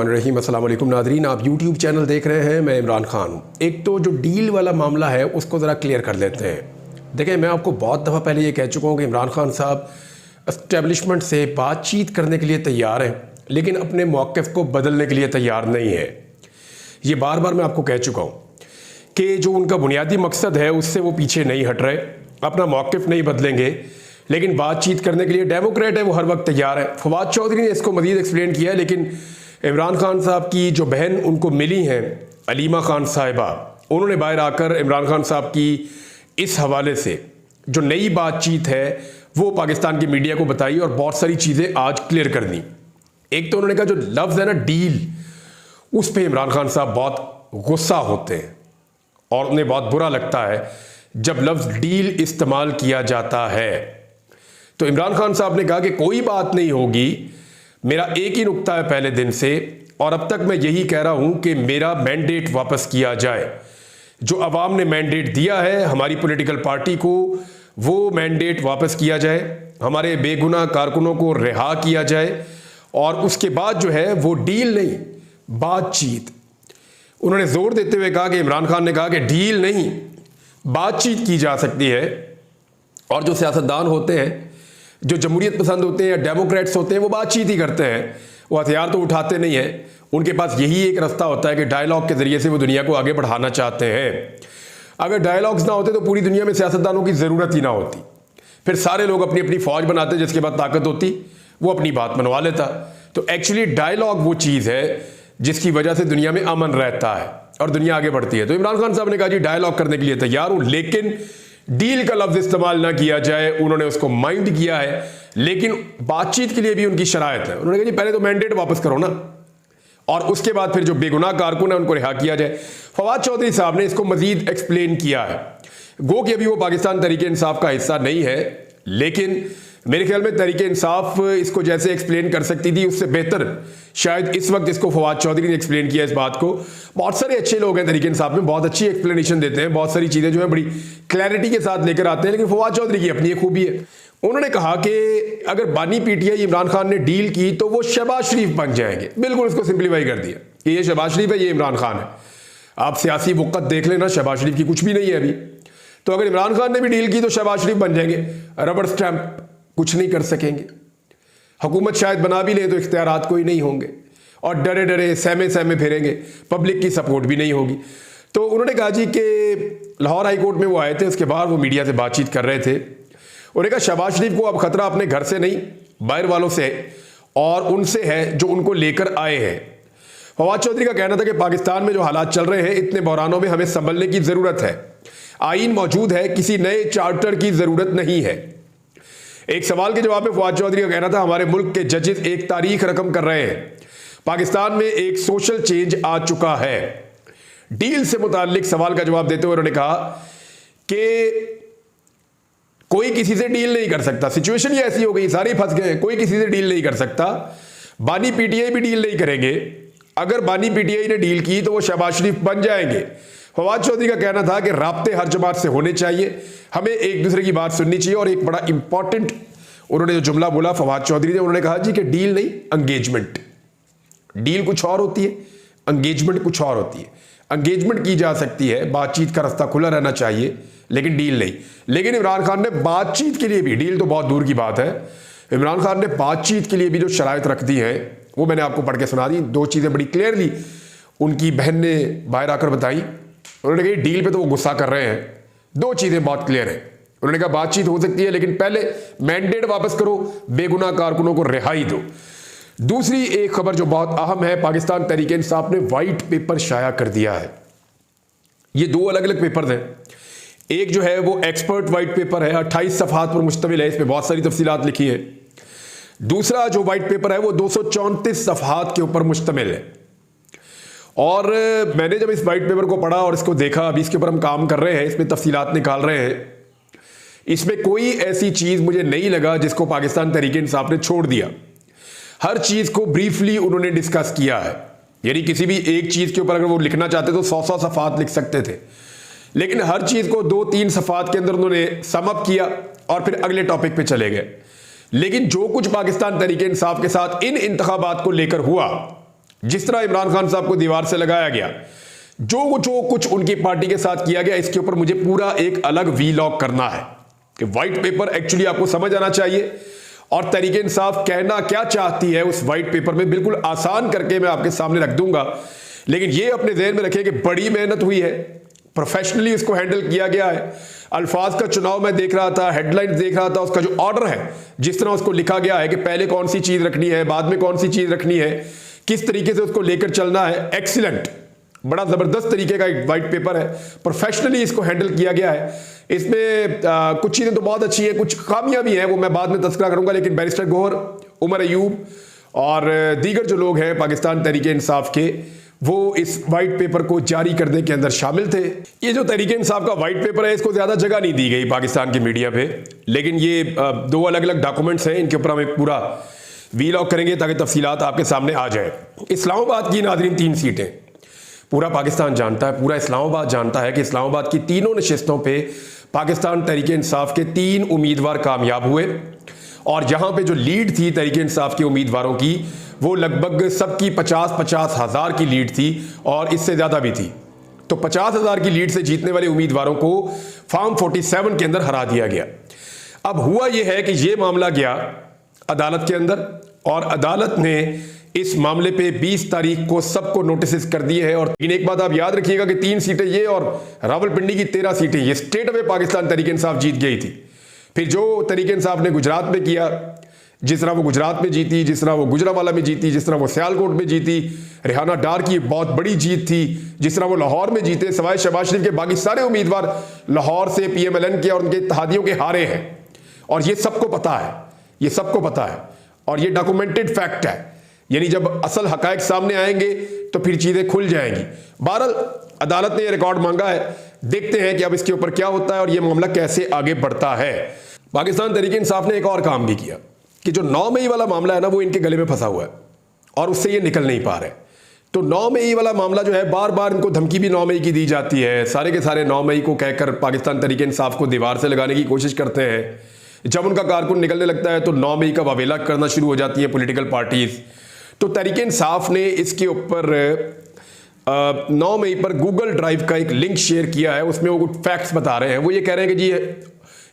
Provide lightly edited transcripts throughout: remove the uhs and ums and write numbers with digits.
रहीम अस्सलाम वालेकुम नादरीन, आप YouTube चैनल देख रहे हैं। मैं इमरान खान हूँ। एक तो जो डील वाला मामला है उसको ज़रा क्लियर कर लेते हैं। देखें, मैं आपको बहुत दफ़ा पहले ये कह चुका हूँ कि इमरान खान साहब इस्टेब्लिशमेंट से बातचीत करने के लिए तैयार हैं, लेकिन अपने मौक़िफ़ को बदलने के लिए तैयार नहीं है। ये बार बार मैं आपको कह चुका हूँ कि जो उनका बुनियादी मकसद है उससे वो पीछे नहीं हट रहे, अपना मौक़िफ़ नहीं बदलेंगे, लेकिन बातचीत करने के लिए डेमोक्रेट है वो हर वक्त तैयार है। फवाद चौधरी ने इसको मज़ीद एक्सप्लेन किया है, लेकिन इमरान खान साहब की जो बहन उनको मिली हैं अलीमा खान साहिबा, उन्होंने बाहर आकर इमरान खान साहब की इस हवाले से जो नई बातचीत है वो पाकिस्तान की मीडिया को बताई और बहुत सारी चीज़ें आज क्लियर कर दी। एक तो उन्होंने कहा जो लफ्ज़ है ना डील, उस पर इमरान खान साहब बहुत गुस्सा होते हैं और उन्हें बहुत बुरा लगता है जब लफ्ज़ डील इस्तेमाल किया जाता है। तो इमरान खान साहब ने कहा कि कोई बात नहीं होगी, मेरा एक ही नुक्ता है पहले दिन से और अब तक मैं यही कह रहा हूं कि मेरा मैंडेट वापस किया जाए। जो अवाम ने मैंडेट दिया है हमारी पॉलिटिकल पार्टी को, वो मैंडेट वापस किया जाए, हमारे बेगुनाह कारकुनों को रिहा किया जाए और उसके बाद जो है वो डील नहीं बातचीत। उन्होंने जोर देते हुए कहा कि इमरान खान ने कहा कि डील नहीं बातचीत की जा सकती है। और जो सियासतदान होते हैं, जो जमहूरियत पसंद होते हैं या डेमोक्रेट्स होते हैं, वो बातचीत ही करते हैं, वो हथियार तो उठाते नहीं हैं। उनके पास यही एक रास्ता होता है कि डायलॉग के ज़रिए से वो दुनिया को आगे बढ़ाना चाहते हैं। अगर डायलॉग्स ना होते तो पूरी दुनिया में सियासतदानों की ज़रूरत ही ना होती, फिर सारे लोग अपनी अपनी फ़ौज बनाते, जिसके बाद ताकत होती वो अपनी बात मनवा लेता। तो एक्चुअली डायलॉग वो चीज़ है जिसकी वजह से दुनिया में अमन रहता है और दुनिया आगे बढ़ती है। तो इमरान खान साहब ने कहा जी डायलॉग करने के लिए तैयार हूँ, लेकिन डील का लफ्ज इस्तेमाल ना किया जाए। उन्होंने उसको माइंड किया है, लेकिन बातचीत के लिए भी उनकी शरायत है। उन्होंने कहा जी पहले तो मैंडेट वापस करो ना और उसके बाद फिर जो बेगुनाह कारकुन है उनको रिहा किया जाए। फवाद चौधरी साहब ने इसको मजीद एक्सप्लेन किया है। गो कि अभी वो पाकिस्तान तहरीक इंसाफ का हिस्सा नहीं है, लेकिन मेरे ख्याल में तहरीक इंसाफ इसको जैसे एक्सप्लेन कर सकती थी उससे बेहतर शायद इस वक्त इसको फवाद चौधरी ने एक्सप्लेन किया इस बात को। बहुत सारे अच्छे लोग हैं तहरीक इंसाफ में, बहुत अच्छी एक्सप्लेनेशन देते हैं, बहुत सारी चीज़ें जो है बड़ी क्लैरिटी के साथ लेकर आते हैं, लेकिन फवाद चौधरी की अपनी एक खूबी है। उन्होंने कहा कि अगर बानी पीटीआई इमरान खान ने डील की तो वो शहबाज शरीफ बन जाएंगे। बिल्कुल इसको सिंप्लीफाई कर दिया कि ये शहबाज शरीफ है, ये इमरान खान है। आप सियासी वक़्त देख लेना, शहबाज शरीफ की कुछ भी नहीं है अभी। तो अगर इमरान खान ने भी डील की तो शहबाज शरीफ बन जाएंगे, रबड़ स्टैंप, कुछ नहीं कर सकेंगे। हुकूमत शायद बना भी ले तो इख्तियारात कोई नहीं होंगे और डरे डरे सहमे सहमे फिरेंगे, पब्लिक की सपोर्ट भी नहीं होगी। तो उन्होंने कहा जी कि लाहौर हाई कोर्ट में वो आए थे, उसके बाद वो मीडिया से बातचीत कर रहे थे। उन्होंने कहा शहबाज शरीफ को अब खतरा अपने घर से नहीं बाहर वालों से और उनसे है जो उनको लेकर आए हैं। फवाद चौधरी का कहना था कि पाकिस्तान में जो हालात चल रहे हैं, इतने बहरानों में हमें संभलने की ज़रूरत है। आईन मौजूद है, किसी नए चार्टर की ज़रूरत नहीं है। एक सवाल के जवाब में फवाद चौधरी का कहना था हमारे मुल्क के जजेस एक तारीख रकम कर रहे हैं, पाकिस्तान में एक सोशल चेंज आ चुका है। डील से मुताल्लिक सवाल का जवाब देते हुए उन्होंने कहा कि कोई किसी से डील नहीं कर सकता। सिचुएशन ये ऐसी हो गई, सारे फंस गए, कोई किसी से डील नहीं कर सकता। बानी पीटीआई भी डील नहीं करेंगे। अगर बानी पीटीआई ने डील की तो वो शहबाज शरीफ बन जाएंगे। फवाद चौधरी का कहना था कि राब्ते हर जमात से होने चाहिए, हमें एक दूसरे की बात सुननी चाहिए। और एक बड़ा इंपॉर्टेंट उन्होंने जो जुमला बोला फवाद चौधरी ने, उन्होंने कहा जी कि डील नहीं एंगेजमेंट। डील कुछ और होती है, एंगेजमेंट कुछ और होती है। एंगेजमेंट की जा सकती है, बातचीत का रास्ता खुला रहना चाहिए, लेकिन डील नहीं। लेकिन इमरान खान ने बातचीत के लिए भी, डील तो बहुत दूर की बात है, इमरान खान ने बातचीत के लिए भी जो शराइत रख दी है वो मैंने आपको पढ़ के सुना दी। दो चीज़ें बड़ी क्लियरली उनकी बहन ने बाहर आकर बताई। उन्होंने कहा डील पे तो वो गुस्सा कर रहे हैं, दो चीज़ें बहुत क्लियर है। उन्होंने कहा बातचीत हो सकती है, लेकिन पहले मैंडेट वापस करो, बेगुनाह कारकुनों को रिहाई दो। दूसरी एक खबर जो बहुत अहम है, पाकिस्तान तहरीक इंसाफ ने वाइट पेपर शाया कर दिया है। ये दो अलग अलग पेपर हैं। एक जो है वो एक्सपर्ट वाइट पेपर है, 28 सफ़हात पर मुश्तमिल है, इसमें बहुत सारी तफसीलात लिखी है। दूसरा जो वाइट पेपर है वो 234 सफ़हात के ऊपर मुश्तमिल है। और मैंने जब इस वाइट पेपर को पढ़ा और इसको देखा, अभी इसके ऊपर हम काम कर रहे हैं, इसमें तफसीलात निकाल रहे हैं, इसमें कोई ऐसी चीज़ मुझे नहीं लगा जिसको पाकिस्तान तहरीक इंसाफ ने छोड़ दिया। हर चीज़ को ब्रीफली उन्होंने डिस्कस किया है। यानी किसी भी एक चीज़ के ऊपर अगर वो लिखना चाहते तो 100 सफ़हात लिख सकते थे, लेकिन हर चीज़ को 2-3 सफ़हात के अंदर उन्होंने समअप किया और फिर अगले टॉपिक पे चले गए। लेकिन जो कुछ पाकिस्तान तहरीक इंसाफ के साथ इन इंतखाबात को लेकर हुआ जिस तरह इमरान खान साहब को दीवार से लगाया गया, जो कुछ उनकी पार्टी के साथ किया गया, इसके ऊपर मुझे पूरा एक अलग वीलॉग करना है कि व्हाइट पेपर एक्चुअली आपको समझ आना चाहिए और तहरीक इंसाफ कहना क्या चाहती है उस व्हाइट पेपर में बिल्कुल आसान करके मैं आपके सामने रख दूंगा। लेकिन ये अपने ध्यान में रखें कि बड़ी मेहनत हुई है, प्रोफेशनली इसको हैंडल किया गया है। अल्फाज का चुनाव मैं देख रहा था, हेडलाइंस देख रहा था, उसका जो ऑर्डर है, जिस तरह उसको लिखा गया है कि पहले कौन सी चीज रखनी है, बाद में कौन सी चीज रखनी है, किस तरीके से उसको लेकर चलना है, एक्सीलेंट, बड़ा जबरदस्त तरीके का एक व्हाइट पेपर है। प्रोफेशनली इसको हैंडल किया गया है। इसमें कुछ चीजें तो बहुत अच्छी है, कुछ खामियां भी हैं, वो मैं बाद में तस्करा करूंगा। लेकिन बैरिस्टर गौहर, उमर अयूब और दीगर जो लोग हैं पाकिस्तान तहरीक इंसाफ के, वो इस व्हाइट पेपर को जारी करने के अंदर शामिल थे। ये जो तहरीक इंसाफ का व्हाइट पेपर है, इसको ज्यादा जगह नहीं दी गई पाकिस्तान की मीडिया पे, लेकिन ये दो अलग अलग डॉक्यूमेंट्स हैं, इनके ऊपर हम एक पूरा वीलॉग करेंगे ताकि तफसीलात आपके सामने आ जाए। इस्लामाबाद की नाज़रीन 3 सीटें पूरा पाकिस्तान जानता है, पूरा इस्लामाबाद जानता है कि इस्लामाबाद की तीनों नशिस्तों पे पाकिस्तान तहरीक इंसाफ के 3 उम्मीदवार कामयाब हुए और जहां पे जो लीड थी तहरीक इंसाफ के उम्मीदवारों की, वो लगभग सबकी 50-50 हज़ार की लीड थी और इससे ज़्यादा भी थी। तो 50 हज़ार की लीड से जीतने वाले उम्मीदवारों को फॉर्म 47 के अंदर हरा दिया गया। अब हुआ यह है कि यह मामला गया अदालत के अंदर और अदालत ने इस मामले पे 20 तारीख को सबको नोटिस कर दिए हैं। और एक बात आप याद रखिएगा कि 3 सीटें ये और रावलपिंडी की 13 सीटें ये स्टेट अवे पाकिस्तान तहरीक इंसाफ जीत गई थी। फिर जो तहरीक इंसाफ ने गुजरात में किया, जिस तरह वो गुजरात में जीती, जिस तरह वो गुजरांवाला में जीती, जिस तरह वो सियालकोट में जीती, रेहाना डार की बहुत बड़ी जीत थी, जिस तरह वो लाहौर में जीते, सवाए शहबाज शरीफ के बाकी सारे उम्मीदवार लाहौर से PMLN के और उनके इत्तेहादियों के हारे हैं। और ये सबको पता है, ये सबको पता है और ये डॉक्यूमेंटेड फैक्ट है। यानी जब असल हकायक सामने आएंगे तो फिर चीजें खुल जाएंगी। बहरहाल अदालत ने यह रिकॉर्ड मांगा है, देखते हैं कि अब इसके ऊपर क्या होता है और यह मामला कैसे आगे बढ़ता है। पाकिस्तान तहरीक इंसाफ ने एक और काम भी किया कि जो 9 मई वाला मामला है ना, वो इनके गले में फंसा हुआ है और उससे ये निकल नहीं पा रहे। तो 9 मई वाला मामला जो है, बार बार इनको धमकी भी 9 मई की दी जाती है, सारे के सारे 9 मई को कहकर पाकिस्तान तहरीक इंसाफ को दीवार से लगाने की कोशिश करते हैं। जब उनका कारकुन निकलने लगता है तो 9 मई का वावेला करना शुरू हो जाती है पॉलिटिकल पार्टीज। तो तहरीक इंसाफ ने इसके ऊपर 9 मई पर गूगल ड्राइव का एक लिंक शेयर किया है, उसमें वो कुछ फैक्ट्स बता रहे हैं। वो ये कह रहे हैं कि जी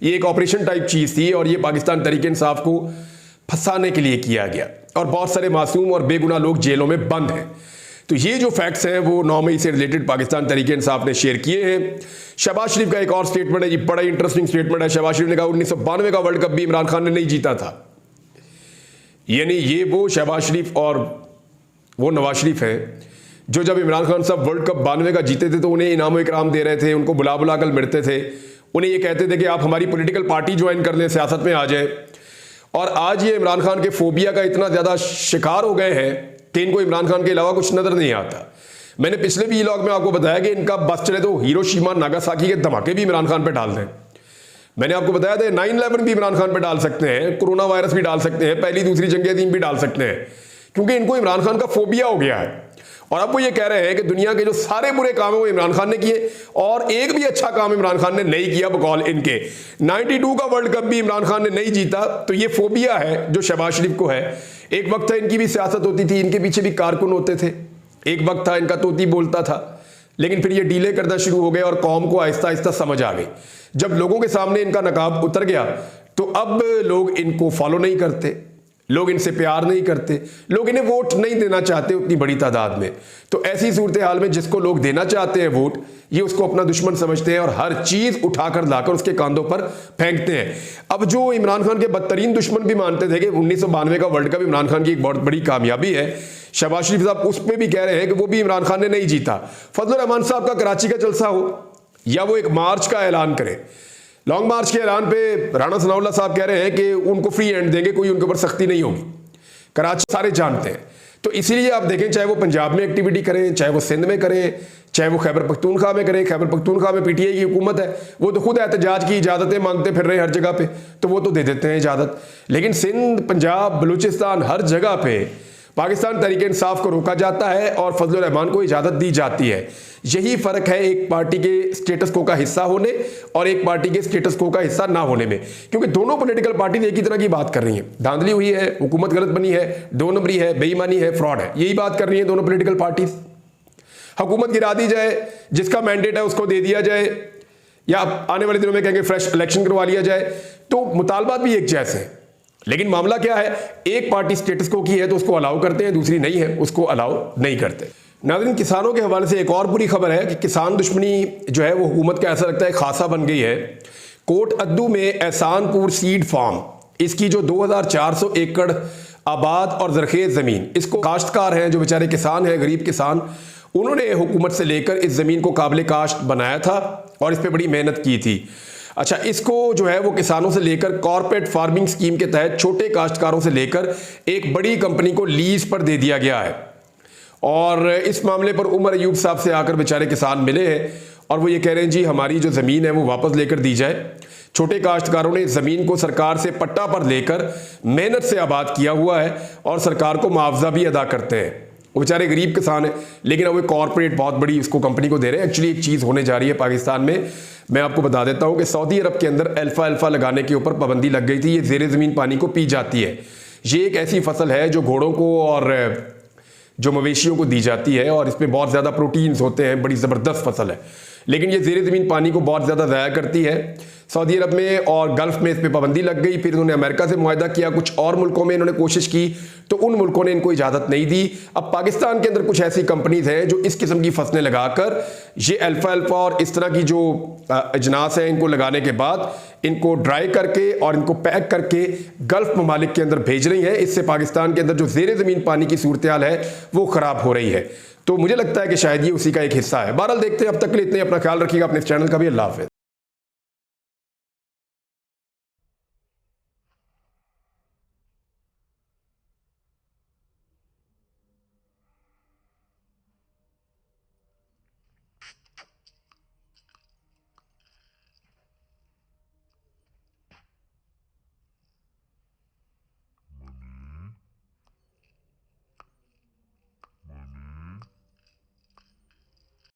ये एक ऑपरेशन टाइप चीज थी और ये पाकिस्तान तहरीक इंसाफ को फंसाने के लिए किया गया और बहुत सारे मासूम और बेगुनाह लोग जेलों में बंद हैं। तो ये जो फैक्ट्स हैं वो 9 मई से रिलेटेड पाकिस्तान तहरीक इंसाफ ने शेयर किए हैं। शहबाज शरीफ का एक और स्टेटमेंट है, ये बड़ा इंटरेस्टिंग स्टेटमेंट है। शहबाज शरीफ ने कहा 1992 का वर्ल्ड कप भी इमरान खान ने नहीं जीता था। यानी ये वो शहबाज शरीफ और वो नवाज शरीफ हैं जो जब इमरान खान साहब वर्ल्ड कप 92 का जीते थे तो उन्हें इनाम इकराम दे रहे थे, उनको बुला बुला कर मिलते थे, उन्हें ये कहते थे कि आप हमारी पॉलिटिकल पार्टी ज्वाइन कर लें, सियासत में आ जाए। और आज ये इमरान खान के फोबिया का इतना ज्यादा शिकार हो गए हैं कि इनको इमरान खान के अलावा कुछ नजर नहीं आता। मैंने पिछले भी व्लॉग में आपको बताया कि इनका बस चले तो हिरोशिमा नागासाकी के धमाके भी इमरान खान पे डाल दें। मैंने आपको बताया था 9/11 भी इमरान खान पे डाल सकते हैं, कोरोना वायरस भी डाल सकते हैं, पहली दूसरी जंग अज़ीम भी डाल सकते हैं, क्योंकि इनको इमरान खान का फोबिया हो गया है। और अब वो ये कह रहे हैं कि दुनिया के जो सारे बुरे काम है वो इमरान खान ने किए और एक भी अच्छा काम इमरान खान ने नहीं किया बकौल इनके। 92 का वर्ल्ड कप भी इमरान खान ने नहीं जीता। तो ये फोबिया है जो शहबाज शरीफ को है। एक वक्त था इनकी भी सियासत होती थी, इनके पीछे भी कारकुन होते थे, एक वक्त था इनका तोती बोलता था, लेकिन फिर ये डीले करना शुरू हो गए और कौम को आहिस्ता आहिस्ता समझ आ गई। जब लोगों के सामने इनका नकाब उतर गया तो अब लोग इनको फॉलो नहीं करते, लोग इनसे प्यार नहीं करते, लोग इन्हें वोट नहीं देना चाहते उतनी बड़ी तादाद में। तो ऐसी सूरत हाल में जिसको लोग देना चाहते हैं वोट, ये उसको अपना दुश्मन समझते हैं और हर चीज उठाकर लाकर उसके कांधों पर फेंकते हैं। अब जो इमरान खान के बदतरीन दुश्मन भी मानते थे कि 1992 का वर्ल्ड कप इमरान खान की एक बहुत बड़ी कामयाबी है, शहबाज शरीफ साहब उसमें भी कह रहे हैं कि वो भी इमरान खान ने नहीं जीता। फजलुर रहमान साहब का कराची का जलसा हो या वो एक मार्च का ऐलान करें, लॉन्ग मार्च के ऐलान पे राणा सनाउल्लाह साहब कह रहे हैं कि उनको फ्री हैंड देंगे, कोई उनके ऊपर सख्ती नहीं होगी। कराची सारे जानते हैं। तो इसीलिए आप देखें, चाहे वो पंजाब में एक्टिविटी करें, चाहे वो सिंध में करें, चाहे वो खैबर पख्तूनख्वा में करें। खैबर पख्तूनख्वा में PTI की हुकूमत है, वो तो खुद एहतजाज की इजाज़तें मांगते फिर रहे हर जगह पे, तो वो तो दे देते हैं इजाज़त। लेकिन सिंध, पंजाब, बलूचिस्तान, हर जगह पे पाकिस्तान तहरीक इंसाफ को रोका जाता है और फजलुर रहमान को इजाज़त दी जाती है। यही फ़र्क है एक पार्टी के स्टेटस को का हिस्सा होने और एक पार्टी के स्टेटस को का हिस्सा ना होने में, क्योंकि दोनों पॉलिटिकल पार्टी एक ही तरह की बात कर रही हैं। धांधली हुई है, हुकूमत गलत बनी है, दो नंबरी है, बेईमानी है, फ्रॉड है, यही बात कर रही है दोनों पॉलिटिकल पार्टीज। हुकूमत गिरा दी जाए, जिसका मैंडेट है उसको दे दिया जाए, या आने वाले दिनों में कहेंगे फ्रेश इलेक्शन करवा लिया जाए, तो मुतालबात भी एक जैसे हैं। लेकिन मामला क्या है, एक पार्टी स्टेटस को की है तो उसको अलाउ करते हैं, दूसरी नहीं है उसको अलाउ नहीं करते। नाज़रीन, किसानों के हवाले से एक और बुरी खबर है कि किसान दुश्मनी जो है वो हुकूमत का ऐसा लगता है खासा बन गई है। कोट अद्दू में एहसानपुर सीड फार्म, इसकी जो 2400 एकड़ आबाद और ज़रखेज़ ज़मीन, इसको काश्तकार हैं जो बेचारे किसान हैं, गरीब किसान, उन्होंने हुकूमत से लेकर इस ज़मीन को काबिल काश्त बनाया था और इस पर बड़ी मेहनत की थी। अच्छा, इसको जो है वो किसानों से लेकर कॉर्पोरेट फार्मिंग स्कीम के तहत छोटे काश्तकारों से लेकर एक बड़ी कंपनी को लीज पर दे दिया गया है। और इस मामले पर उमर अयूब साहब से आकर बेचारे किसान मिले हैं और वो ये कह रहे हैं जी हमारी जो ज़मीन है वो वापस लेकर दी जाए। छोटे काश्तकारों ने ज़मीन को सरकार से पट्टा पर लेकर मेहनत से आबाद किया हुआ है और सरकार को मुआवजा भी अदा करते हैं। वो बेचारे गरीब किसान हैं, लेकिन अब वो कॉर्पोरेट बहुत बड़ी उसको कंपनी को दे रहे हैं। एक्चुअली एक चीज़ होने जा रही है पाकिस्तान में, मैं आपको बता देता हूं कि सऊदी अरब के अंदर अल्फा लगाने के ऊपर पाबंदी लग गई थी। ये ज़ेरे ज़मीन पानी को पी जाती है। ये एक ऐसी फसल है जो घोड़ों को और जो मवेशियों को दी जाती है और इसमें बहुत ज़्यादा प्रोटीन्स होते हैं, बड़ी ज़बरदस्त फसल है, लेकिन ये ज़ेरे ज़मीन पानी को बहुत ज़्यादा ज़ाया करती है। सऊदी अरब में और गल्फ़ में इस पर पाबंदी लग गई। फिर उन्होंने अमेरिका से मुआहदा किया, कुछ और मुल्कों में इन्होंने कोशिश की तो उन मुल्कों ने इनको इजाज़त नहीं दी। अब पाकिस्तान के अंदर कुछ ऐसी कंपनीज हैं जो इस किस्म की फसलें लगाकर ये अल्फा और इस तरह की जो अजनास हैं इनको लगाने के बाद इनको ड्राई करके और इनको पैक करके गल्फ़ ममालिक के अंदर भेज रही हैं। इससे पाकिस्तान के अंदर जो ज़ेरे ज़मीन पानी की सूरत हाल है वो ख़राब हो रही है। तो मुझे लगता है कि शायद ये उसी का एक हिस्सा है। बहरहाल देखते हैं, अब तक के लिए इतने, अपना ख्याल रखिएगा, अपने चैनल का भी। अल्लाह हाफ़िज़।